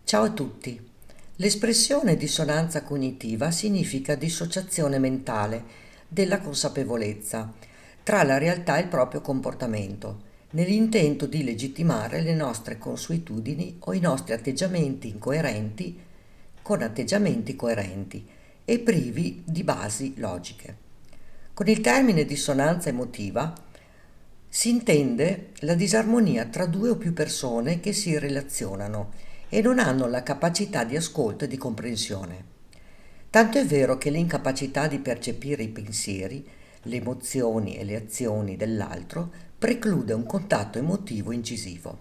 Ciao a tutti. L'espressione dissonanza cognitiva significa dissociazione mentale della consapevolezza tra la realtà e il proprio comportamento, nell'intento di legittimare le nostre consuetudini o i nostri atteggiamenti incoerenti con atteggiamenti coerenti e privi di basi logiche. Con il termine dissonanza emotiva si intende la disarmonia tra due o più persone che si relazionano e non hanno la capacità di ascolto e di comprensione. Tanto è vero che l'incapacità di percepire i pensieri, le emozioni e le azioni dell'altro preclude un contatto emotivo incisivo.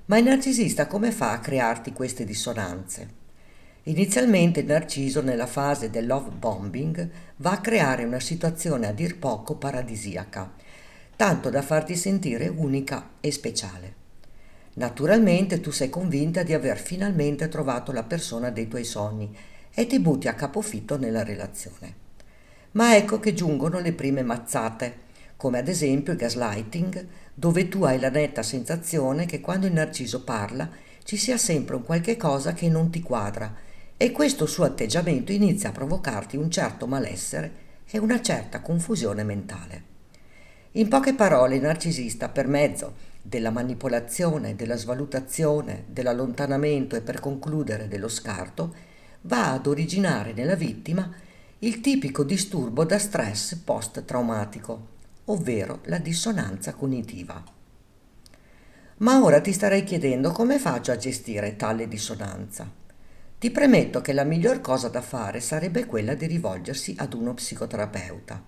Ma il narcisista come fa a crearti queste dissonanze? Inizialmente il narciso, nella fase del love bombing, va a creare una situazione a dir poco paradisiaca, tanto da farti sentire unica e speciale. Naturalmente tu sei convinta di aver finalmente trovato la persona dei tuoi sogni e ti butti a capofitto nella relazione. Ma ecco che giungono le prime mazzate, come ad esempio il gaslighting, dove tu hai la netta sensazione che quando il narciso parla ci sia sempre un qualche cosa che non ti quadra e questo suo atteggiamento inizia a provocarti un certo malessere e una certa confusione mentale. In poche parole, il narcisista, per mezzo della manipolazione, della svalutazione, dell'allontanamento e per concludere dello scarto, va ad originare nella vittima il tipico disturbo da stress post-traumatico, ovvero la dissonanza cognitiva. Ma ora ti starei chiedendo come faccio a gestire tale dissonanza. Ti premetto che la miglior cosa da fare sarebbe quella di rivolgersi ad uno psicoterapeuta.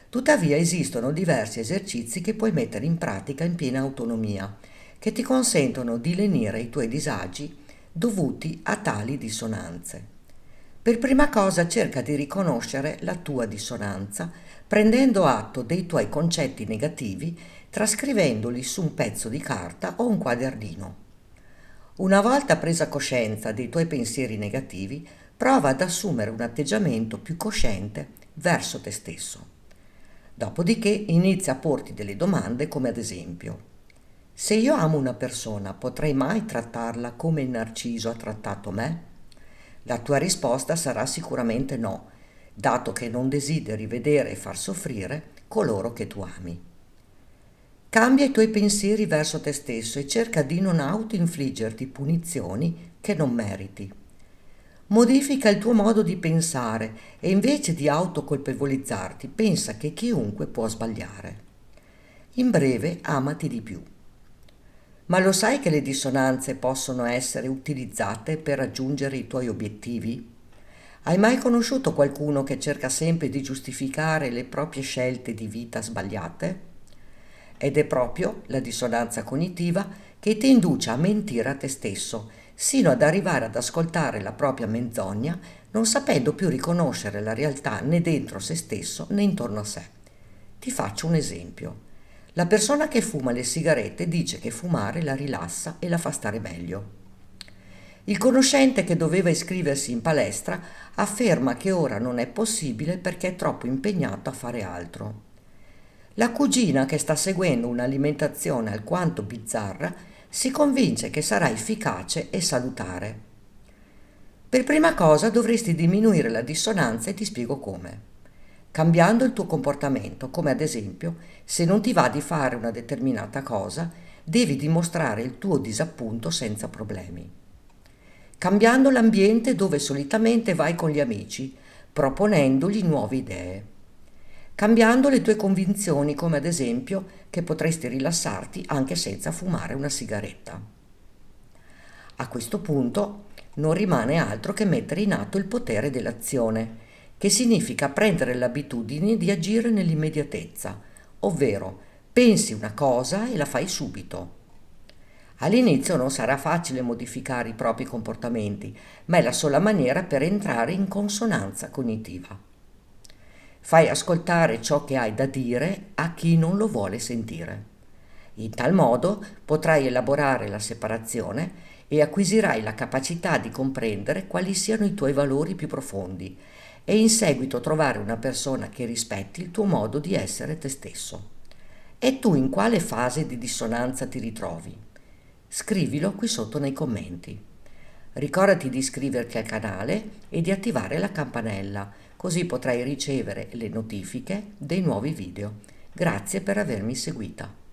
Tuttavia esistono diversi esercizi che puoi mettere in pratica in piena autonomia, che ti consentono di lenire i tuoi disagi dovuti a tali dissonanze. Per prima cosa cerca di riconoscere la tua dissonanza, prendendo atto dei tuoi concetti negativi, trascrivendoli su un pezzo di carta o un quadernino. Una volta presa coscienza dei tuoi pensieri negativi, prova ad assumere un atteggiamento più cosciente verso te stesso. Dopodiché inizia a porti delle domande come ad esempio: se io amo una persona, potrei mai trattarla come il narciso ha trattato me? La tua risposta sarà sicuramente no, dato che non desideri vedere e far soffrire coloro che tu ami. Cambia i tuoi pensieri verso te stesso e cerca di non auto-infliggerti punizioni che non meriti. Modifica il tuo modo di pensare e invece di autocolpevolizzarti, pensa che chiunque può sbagliare. In breve, amati di più. Ma lo sai che le dissonanze possono essere utilizzate per raggiungere i tuoi obiettivi? Hai mai conosciuto qualcuno che cerca sempre di giustificare le proprie scelte di vita sbagliate? Ed è proprio la dissonanza cognitiva che ti induce a mentire a te stesso, sino ad arrivare ad ascoltare la propria menzogna, non sapendo più riconoscere la realtà né dentro se stesso né intorno a sé. Ti faccio un esempio. La persona che fuma le sigarette dice che fumare la rilassa e la fa stare meglio. Il conoscente che doveva iscriversi in palestra afferma che ora non è possibile perché è troppo impegnato a fare altro. La cugina che sta seguendo un'alimentazione alquanto bizzarra si convince che sarà efficace e salutare. Per prima cosa dovresti diminuire la dissonanza e ti spiego come. Cambiando il tuo comportamento, come ad esempio, se non ti va di fare una determinata cosa, devi dimostrare il tuo disappunto senza problemi. Cambiando l'ambiente dove solitamente vai con gli amici, proponendogli nuove idee. Cambiando le tue convinzioni, come ad esempio che potresti rilassarti anche senza fumare una sigaretta. A questo punto non rimane altro che mettere in atto il potere dell'azione, che significa prendere l'abitudine di agire nell'immediatezza, ovvero pensi una cosa e la fai subito. All'inizio non sarà facile modificare i propri comportamenti, ma è la sola maniera per entrare in consonanza cognitiva. Fai ascoltare ciò che hai da dire a chi non lo vuole sentire. In tal modo potrai elaborare la separazione e acquisirai la capacità di comprendere quali siano i tuoi valori più profondi e in seguito trovare una persona che rispetti il tuo modo di essere te stesso. E tu in quale fase di dissonanza ti ritrovi? Scrivilo qui sotto nei commenti. Ricordati di iscriverti al canale e di attivare la campanella, così potrai ricevere le notifiche dei nuovi video. Grazie per avermi seguita.